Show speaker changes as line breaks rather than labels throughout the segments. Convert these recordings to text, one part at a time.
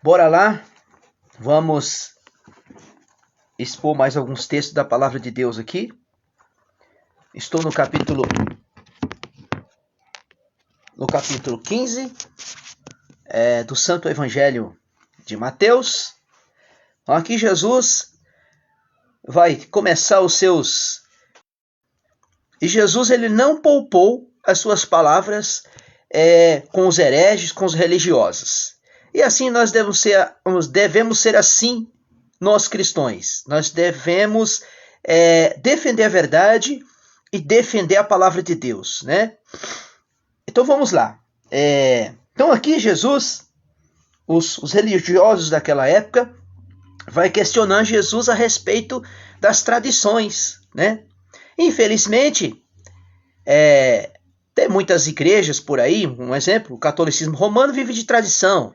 Bora lá, vamos expor mais alguns textos da palavra de Deus aqui. Estou no capítulo 15 do Santo Evangelho de Mateus. Aqui Jesus vai começar os seus... E Jesus ele não poupou as suas palavras com os hereges, com os religiosos. E assim nós devemos ser assim, nós cristãos. Nós devemos defender a verdade e defender a palavra de Deus, né? Então vamos lá. Então aqui Jesus, os religiosos daquela época, vai questionar Jesus a respeito das tradições, né? Infelizmente, tem muitas igrejas por aí, um exemplo, o catolicismo romano vive de tradição,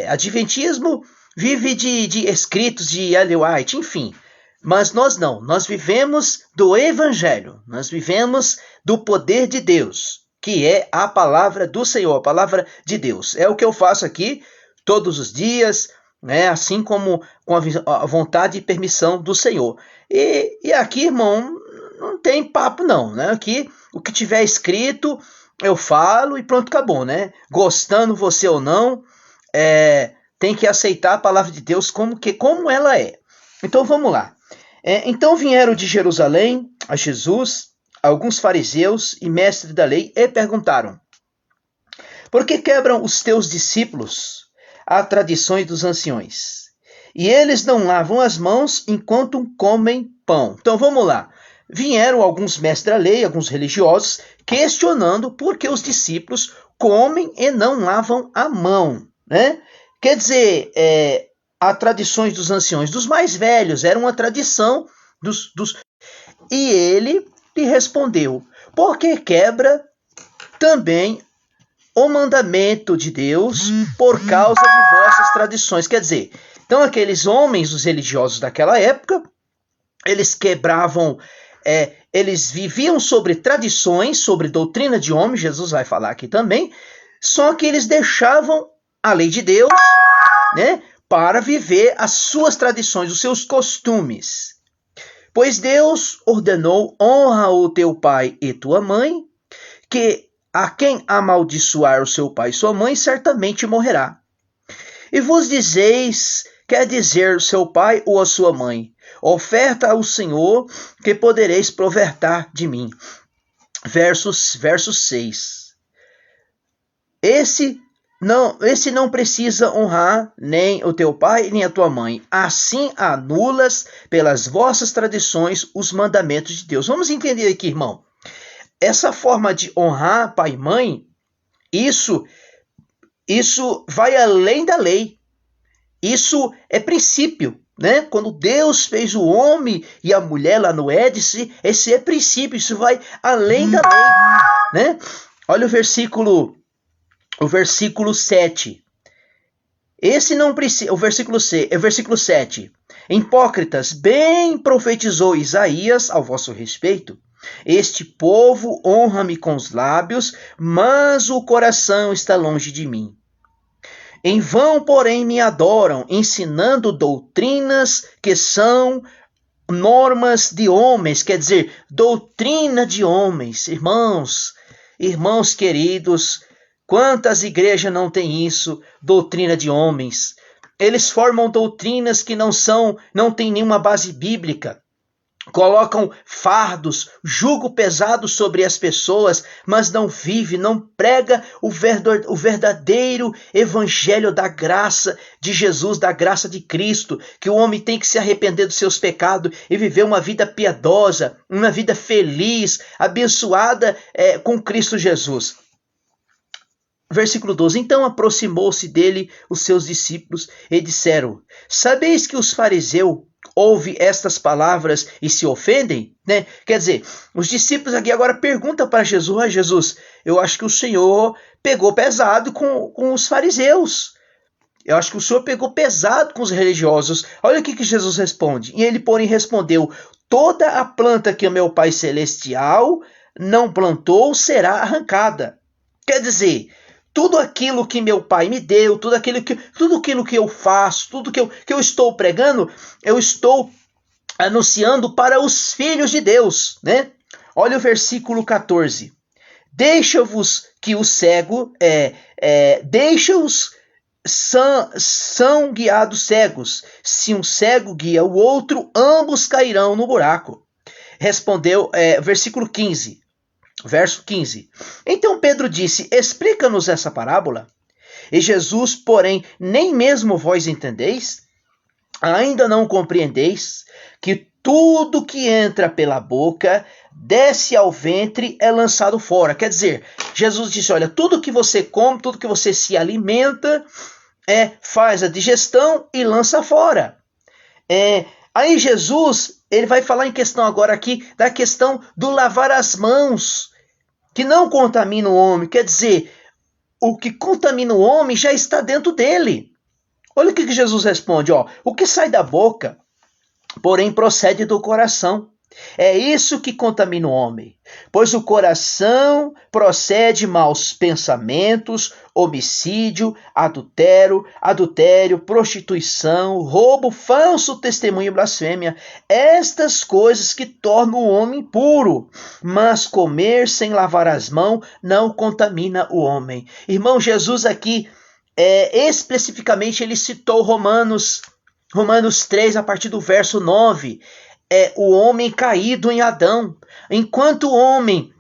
adventismo vive de escritos de Ellen White, enfim. Mas nós não, nós vivemos do evangelho, nós vivemos do poder de Deus, que é a palavra do Senhor, a palavra de Deus. É o que eu faço aqui todos os dias, né? Assim como com a vontade e permissão do Senhor. E aqui, irmão, não tem papo não, né? Aqui, o que tiver escrito, eu falo e pronto, acabou, né? Gostando você ou não, tem que aceitar a palavra de Deus como ela é. Então vamos lá. Então vieram de Jerusalém a Jesus alguns fariseus e mestres da lei e perguntaram: por que quebram os teus discípulos as tradições dos anciões? E eles não lavam as mãos enquanto comem pão. Então vamos lá. Vieram alguns mestres da lei, alguns religiosos, questionando por que os discípulos comem e não lavam a mão, né? Quer dizer, as tradições dos anciões, dos mais velhos, era uma tradição dos... E ele lhe respondeu: porque quebra também o mandamento de Deus por causa de vossas tradições. Quer dizer, então aqueles homens, os religiosos daquela época, eles quebravam... eles viviam sobre tradições, sobre doutrina de homens, Jesus vai falar aqui também, só que eles deixavam a lei de Deus, né, para viver as suas tradições, os seus costumes. Pois Deus ordenou: honra o teu pai e tua mãe, que a quem amaldiçoar o seu pai e sua mãe, certamente morrerá. E vos dizeis, quer dizer seu pai ou a sua mãe: oferta ao Senhor, que podereis provertar de mim. Verso 6. Esse não precisa honrar nem o teu pai nem a tua mãe. Assim anulas pelas vossas tradições os mandamentos de Deus. Vamos entender aqui, irmão. Essa forma de honrar pai e mãe, isso vai além da lei. Isso é princípio, né? Quando Deus fez o homem e a mulher lá no Éden, esse é princípio, isso vai além da lei, né? Olha o versículo 7. Esse não precisa, o versículo 7. Hipócritas, bem profetizou Isaías ao vosso respeito. Este povo honra-me com os lábios, mas o coração está longe de mim. Em vão, porém, me adoram, ensinando doutrinas que são normas de homens, quer dizer, doutrina de homens. Irmãos queridos, quantas igrejas não têm isso? Doutrina de homens. Eles formam doutrinas que não têm nenhuma base bíblica. Colocam fardos, jugo pesado sobre as pessoas, mas não vive, não prega o verdadeiro evangelho da graça de Jesus, da graça de Cristo, que o homem tem que se arrepender dos seus pecados e viver uma vida piedosa, uma vida feliz, abençoada com Cristo Jesus. Versículo 12. Então aproximou-se dele os seus discípulos e disseram: sabeis que os fariseus ouvem estas palavras e se ofendem? Né? Quer dizer, os discípulos aqui agora perguntam para Jesus: Jesus, eu acho que o Senhor pegou pesado com os fariseus. Eu acho que o Senhor pegou pesado com os religiosos. Olha o que Jesus responde. E ele, porém, respondeu: toda a planta que o meu Pai Celestial não plantou será arrancada. Quer dizer, tudo aquilo que meu pai me deu, tudo aquilo que eu faço, tudo que eu estou pregando, eu estou anunciando para os filhos de Deus, né? Olha o versículo 14. Deixa-vos que o cego, deixa-os são guiados cegos. Se um cego guia o outro, ambos cairão no buraco. Respondeu, versículo 15, verso 15. Então Pedro disse, explica-nos essa parábola. E Jesus, porém, nem mesmo vós entendeis? Ainda não compreendeis que tudo que entra pela boca desce ao ventre é lançado fora. Quer dizer, Jesus disse, olha, tudo que você come, tudo que você se alimenta, faz a digestão e lança fora. Aí Jesus, ele vai falar em questão agora aqui, da questão do lavar as mãos, que não contamina o homem. Quer dizer, o que contamina o homem já está dentro dele. Olha o que Jesus responde, ó. O que sai da boca, porém procede do coração. É isso que contamina o homem, pois o coração procede maus pensamentos, homicídio, adultério, prostituição, roubo, falso testemunho e blasfêmia. Estas coisas que tornam o homem impuro, mas comer sem lavar as mãos não contamina o homem. Irmão, Jesus aqui, especificamente, ele citou Romanos 3, a partir do verso 9. O homem caído em Adão. Enquanto o homem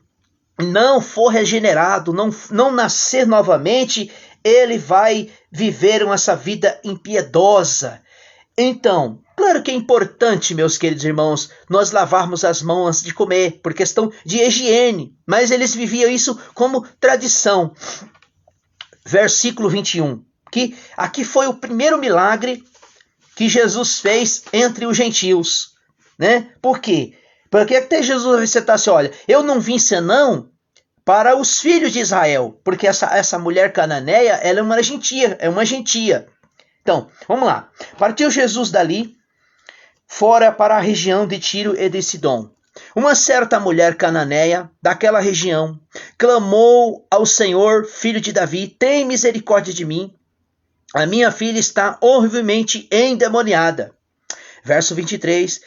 não for regenerado, não nascer novamente, ele vai viver essa vida impiedosa. Então, claro que é importante, meus queridos irmãos, nós lavarmos as mãos antes de comer, por questão de higiene, mas eles viviam isso como tradição. Versículo 21, que aqui foi o primeiro milagre que Jesus fez entre os gentios. Né? Por quê? Porque até Jesus vai assim, olha, eu não vim senão para os filhos de Israel, porque essa mulher cananeia, ela é uma gentia. Então, vamos lá. Partiu Jesus dali, fora para a região de Tiro e de Sidom. Uma certa mulher cananeia daquela região clamou ao Senhor, filho de Davi, tem misericórdia de mim, a minha filha está horrivelmente endemoniada. Verso 23,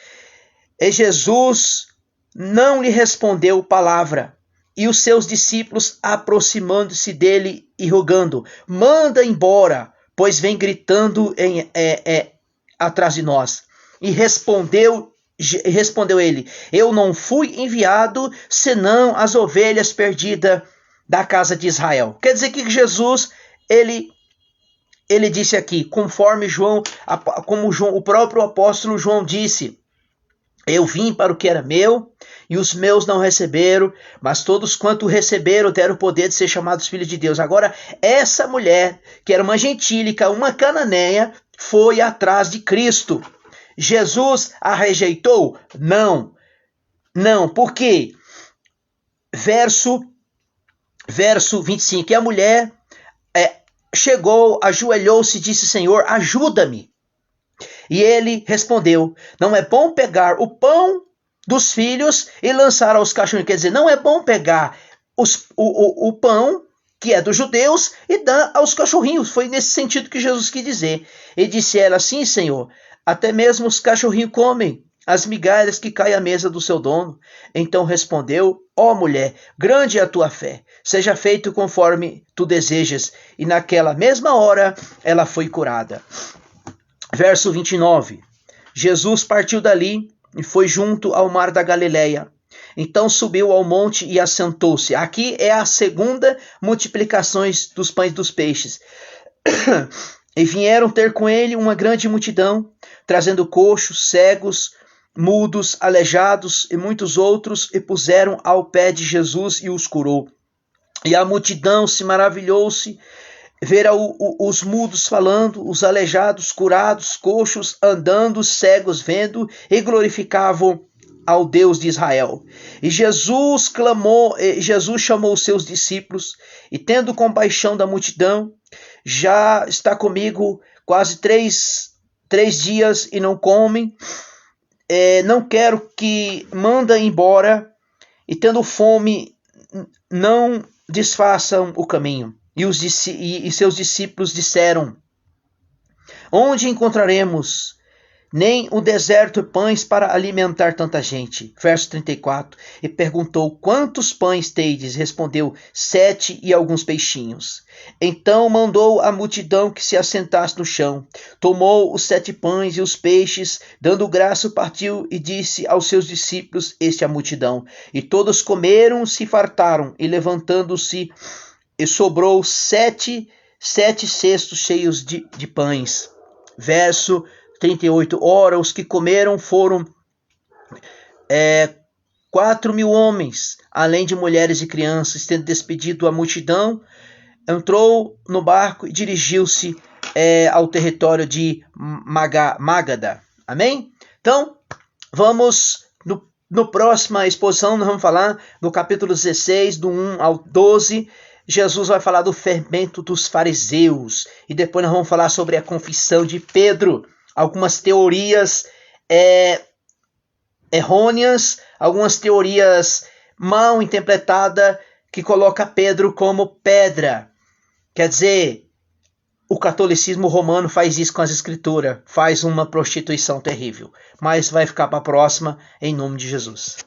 e Jesus não lhe respondeu palavra, e os seus discípulos, aproximando-se dele e rogando, manda embora, pois vem gritando atrás de nós. E respondeu ele, eu não fui enviado, senão as ovelhas perdidas da casa de Israel. Quer dizer que Jesus, ele disse aqui, conforme o próprio apóstolo João disse, eu vim para o que era meu, e os meus não receberam, mas todos quanto receberam deram o poder de ser chamados filhos de Deus. Agora, essa mulher, que era uma gentílica, uma cananeia, foi atrás de Cristo. Jesus a rejeitou? Não. Não, por quê? Verso 25, e a mulher chegou, ajoelhou-se e disse, Senhor, ajuda-me. E ele respondeu, não é bom pegar o pão dos filhos e lançar aos cachorrinhos. Quer dizer, não é bom pegar o pão, que é dos judeus, e dar aos cachorrinhos. Foi nesse sentido que Jesus quis dizer. E disse ela, sim, Senhor, até mesmo os cachorrinhos comem as migalhas que caem à mesa do seu dono. Então respondeu, ó mulher, grande é a tua fé, seja feito conforme tu desejas. E naquela mesma hora ela foi curada. Verso 29, Jesus partiu dali e foi junto ao mar da Galileia. Então subiu ao monte e assentou-se. Aqui é a segunda multiplicação dos pães e dos peixes. E vieram ter com ele uma grande multidão, trazendo coxos, cegos, mudos, aleijados e muitos outros, e puseram ao pé de Jesus e os curou. E a multidão se maravilhou-se, ver os mudos falando, os aleijados curados, coxos andando, cegos vendo, e glorificavam ao Deus de Israel. E Jesus chamou os seus discípulos, e tendo compaixão da multidão, já está comigo quase três dias e não comem, não quero que manda embora, e tendo fome, não desfaçam o caminho. E seus discípulos disseram: onde encontraremos nem o deserto pães para alimentar tanta gente? Verso 34. E perguntou: quantos pães tendes? Respondeu: 7 e alguns peixinhos. Então mandou a multidão que se assentasse no chão. Tomou os 7 pães e os peixes, dando graça, partiu e disse aos seus discípulos: este é a multidão. E todos comeram, se fartaram, e levantando-se, e sobrou 7 cestos cheios de pães. Verso 38. Ora, os que comeram foram 4.000 homens, além de mulheres e crianças. Tendo despedido a multidão, entrou no barco e dirigiu-se ao território de Mágada. Amém? Então, vamos no próxima exposição, nós vamos falar no capítulo 16, do 1 ao 12. Jesus vai falar do fermento dos fariseus. E depois nós vamos falar sobre a confissão de Pedro. Algumas teorias errôneas, algumas teorias mal interpretadas que coloca Pedro como pedra. Quer dizer, o catolicismo romano faz isso com as escrituras, faz uma prostituição terrível. Mas vai ficar para a próxima, em nome de Jesus.